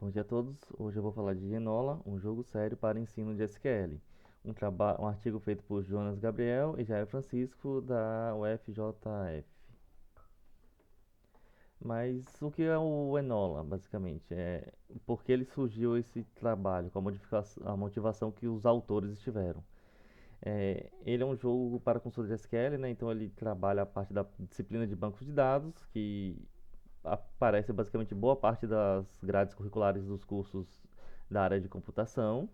Bom dia a todos. Hoje eu vou falar de Enola, um jogo sério para ensino de SQL. Um artigo feito por Jonas Gabriel e Jair Francisco, da UFJF. Mas o que é o Enola, basicamente? Por que ele surgiu esse trabalho, com a motivação que os autores tiveram. Ele é um jogo para consulta de SQL, né? Então ele trabalha a parte da disciplina de bancos de dados, que aparece basicamente boa parte das grades curriculares dos cursos da área de computação.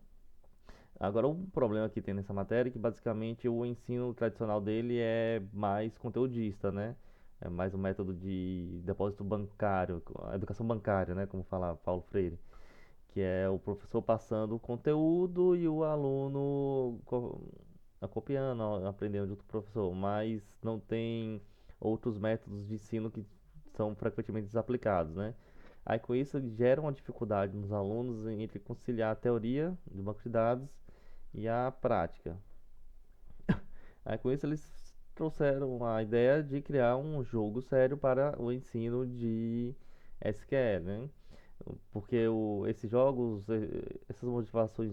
Agora, o problema que tem nessa matéria é que basicamente o ensino tradicional dele é mais conteudista, né? É mais um método de depósito bancário, a educação bancária, né? Como fala Paulo Freire, que é o professor passando o conteúdo e o aluno copiando, aprendendo junto com o professor, mas não tem outros métodos de ensino que são frequentemente desaplicados, né? Aí com isso gera uma dificuldade nos alunos entre conciliar a teoria do banco de dados e a prática. Aí com isso eles trouxeram a ideia de criar um jogo sério para o ensino de SQL, né? Porque esses jogos, essas motivações,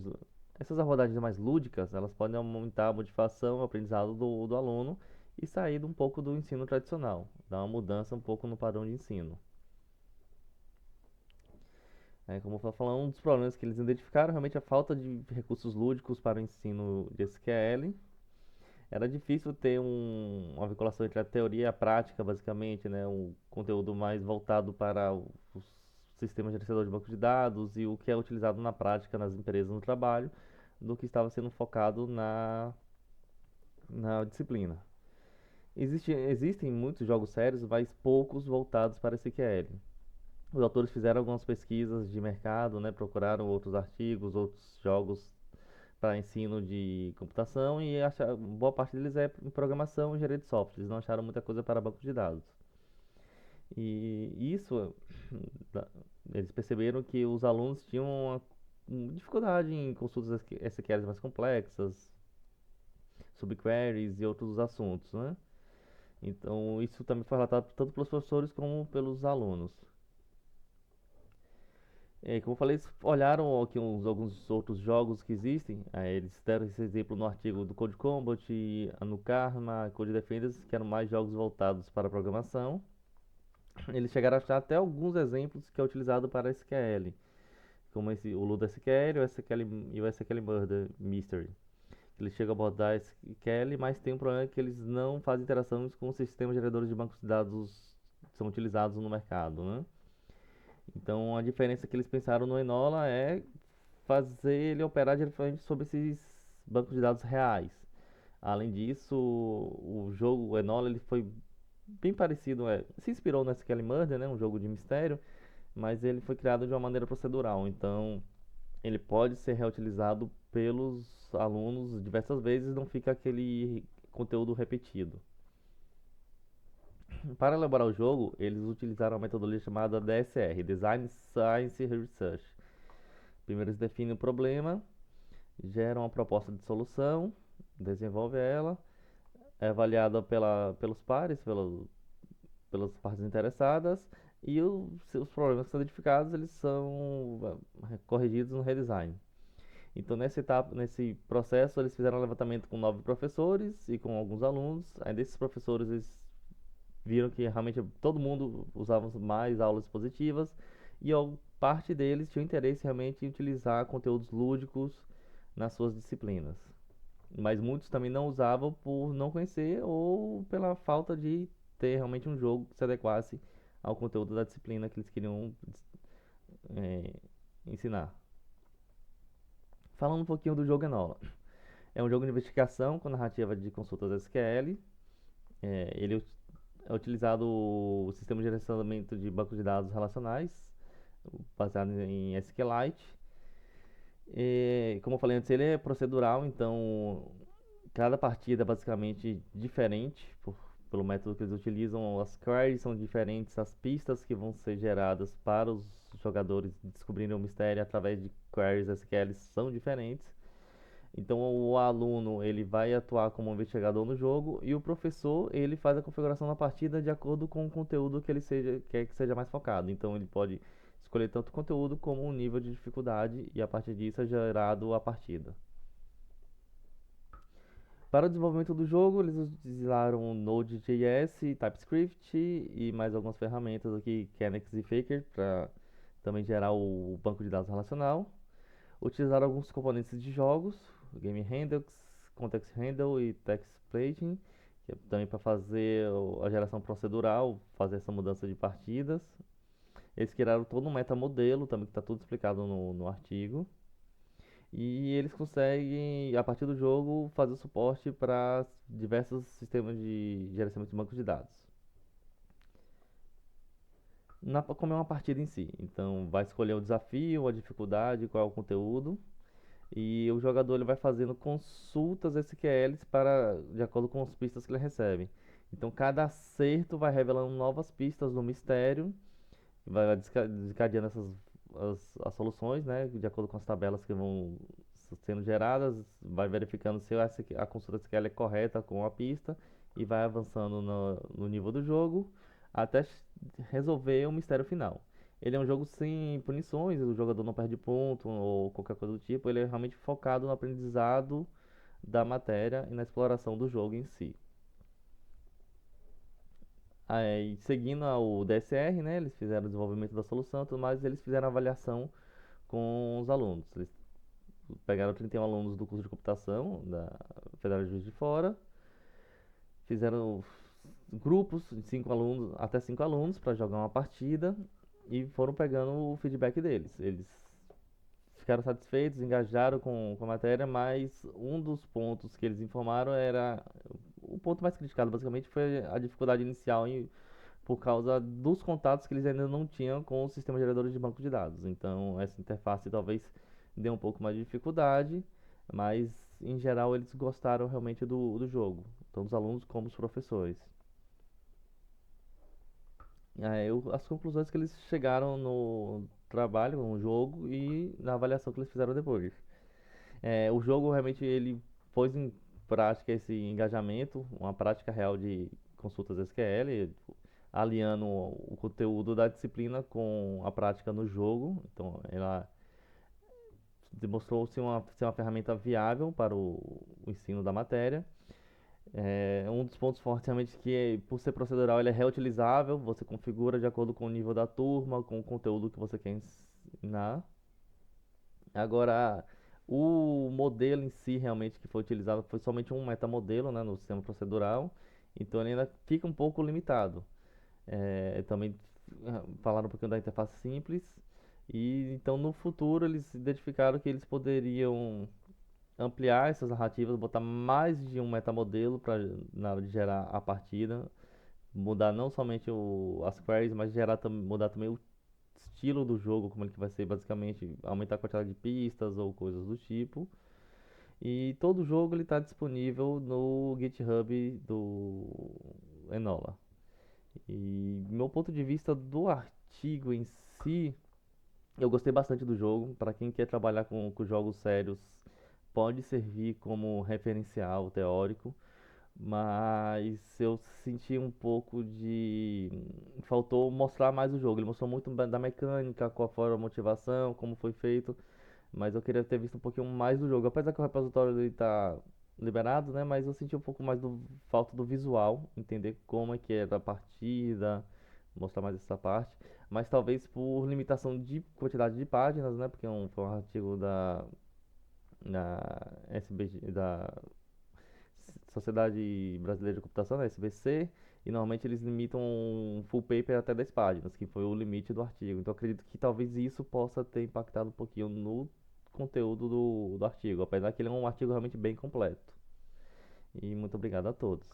essas abordagens mais lúdicas, elas podem aumentar a motivação, o aprendizado do aluno e sair um pouco do ensino tradicional, dar uma mudança um pouco no padrão de ensino. Como eu estava falando, um dos problemas que eles identificaram realmente é a falta de recursos lúdicos para o ensino de SQL. Era difícil ter uma vinculação entre a teoria e a prática, basicamente, né? Um conteúdo mais voltado para os sistemas gerenciador de banco de dados e o que é utilizado na prática nas empresas no trabalho, do que estava sendo focado na disciplina. Existem muitos jogos sérios, mas poucos voltados para SQL. Os autores fizeram algumas pesquisas de mercado, né? Procuraram outros artigos, outros jogos para ensino de computação e boa parte deles é em programação e engenharia de software. Eles não acharam muita coisa para banco de dados. E isso, eles perceberam que os alunos tinham uma dificuldade em consultas SQL mais complexas, subqueries e outros assuntos, né? Então, isso também foi relatado tanto pelos professores como pelos alunos. Como eu falei, eles olharam aqui alguns outros jogos que existem. Aí eles deram esse exemplo no artigo do Code Combat, no Karma, Code Defenders, que eram mais jogos voltados para programação. Eles chegaram a achar até alguns exemplos que é utilizado para SQL, como o Ludo SQL, e o SQL Murder Mystery. Eles chegam a abordar SQL, mas tem um problema que eles não fazem interações com os sistemas geradores de bancos de dados que são utilizados no mercado, né? Então a diferença que eles pensaram no Enola é fazer ele operar diretamente sobre esses bancos de dados reais. Além disso, o jogo, o Enola, ele foi bem parecido, se inspirou no SQL Murder, né, um jogo de mistério, mas ele foi criado de uma maneira procedural, então ele pode ser reutilizado pelos alunos diversas vezes, não fica aquele conteúdo repetido. Para elaborar o jogo, eles utilizaram a metodologia chamada DSR, Design Science Research. Primeiro eles definem o problema, geram uma proposta de solução, desenvolve ela, é avaliada pelos pares, pelas partes interessadas, e os problemas que são identificados eles são corrigidos no redesign. Então nessa etapa, nesse processo eles fizeram um levantamento com 9 professores e com alguns alunos. Aí desses professores eles viram que realmente todo mundo usava mais aulas expositivas e parte deles tinha interesse realmente em utilizar conteúdos lúdicos nas suas disciplinas. Mas muitos também não usavam por não conhecer ou pela falta de ter realmente um jogo que se adequasse ao conteúdo da disciplina que eles queriam é, ensinar. Falando um pouquinho do jogo Enola. É um jogo de investigação com narrativa de consultas SQL. Ele é utilizado o sistema de gerenciamento de bancos de dados relacionais, baseado em SQLite. Como eu falei antes, ele é procedural, então cada partida é basicamente diferente pelo método que eles utilizam. As queries são diferentes, as pistas que vão ser geradas para os jogadores descobrirem o mistério através de queries SQL são diferentes. Então o aluno ele vai atuar como investigador no jogo e o professor ele faz a configuração da partida de acordo com o conteúdo que ele quer que seja mais focado. Então ele pode escolher tanto o conteúdo como o nível de dificuldade e a partir disso é gerado a partida. Para o desenvolvimento do jogo, eles utilizaram Node.js, TypeScript e mais algumas ferramentas aqui, Kenex e Faker, para também gerar o banco de dados relacional. Utilizaram alguns componentes de jogos, Game Handles, Context Handle e Text Plating, que é também para fazer a geração procedural, fazer essa mudança de partidas. Eles criaram todo um metamodelo, também que está tudo explicado no artigo. E eles conseguem, a partir do jogo, fazer suporte para diversos sistemas de gerenciamento de bancos de dados. Como é uma partida em si. Então, vai escolher o desafio, a dificuldade, qual é o conteúdo. E o jogador ele vai fazendo consultas SQLs de acordo com as pistas que ele recebe. Então, cada acerto vai revelando novas pistas do mistério, vai desencadeando as soluções, né, de acordo com as tabelas que vão sendo geradas, vai verificando se a consulta SQL é correta com a pista e vai avançando no nível do jogo até resolver o mistério final. Ele é um jogo sem punições, o jogador não perde ponto ou qualquer coisa do tipo, ele é realmente focado no aprendizado da matéria e na exploração do jogo em si. Aí, seguindo o DSR, né, eles fizeram o desenvolvimento da solução, tudo mais, eles fizeram a avaliação com os alunos. Eles pegaram 31 alunos do curso de computação da Federal de Juiz de Fora, fizeram grupos de 5 alunos, até 5 alunos para jogar uma partida e foram pegando o feedback deles. Eles ficaram satisfeitos, engajaram com a matéria, mas um dos pontos que eles informaram era o ponto mais criticado, basicamente, foi a dificuldade inicial por causa dos contatos que eles ainda não tinham com os sistemas geradores de banco de dados. Então, essa interface talvez dê um pouco mais de dificuldade, mas em geral eles gostaram realmente do jogo, tanto os alunos como os professores. As conclusões que eles chegaram no trabalho, no jogo e na avaliação que eles fizeram depois. O jogo realmente ele pôs em prática esse engajamento, uma prática real de consultas SQL, aliando o conteúdo da disciplina com a prática no jogo. Então, ela demonstrou ser uma ferramenta viável para o ensino da matéria. Um dos pontos fortes realmente é que, por ser procedural, ele é reutilizável. Você configura de acordo com o nível da turma, com o conteúdo que você quer ensinar. Agora, o modelo em si realmente que foi utilizado foi somente um metamodelo, né, no sistema procedural. Então, ele ainda fica um pouco limitado. Também falaram um pouquinho da interface simples. E então no futuro eles identificaram que eles poderiam ampliar essas narrativas, botar mais de um metamodelo na hora de gerar a partida, mudar não somente as queries, mas mudar também o estilo do jogo, como ele que vai ser basicamente, aumentar a quantidade de pistas ou coisas do tipo. E todo jogo ele está disponível no GitHub do Enola. E meu ponto de vista do artigo em si, eu gostei bastante do jogo. Para quem quer trabalhar com jogos sérios, pode servir como referencial teórico, mas eu senti um pouco de. Faltou mostrar mais o jogo. Ele mostrou muito da mecânica, qual foi a motivação, como foi feito, mas eu queria ter visto um pouquinho mais do jogo. Apesar que o repositório dele tá liberado, né? Mas eu senti um pouco mais do falta do visual, entender como é que era a partida, mostrar mais essa parte. Mas talvez por limitação de quantidade de páginas, né? Porque foi um artigo da SBG, da Sociedade Brasileira de Computação, da SBC, e normalmente eles limitam um full paper até 10 páginas, que foi o limite do artigo. Então acredito que talvez isso possa ter impactado um pouquinho no conteúdo do artigo, apesar que ele é um artigo realmente bem completo. E muito obrigado a todos.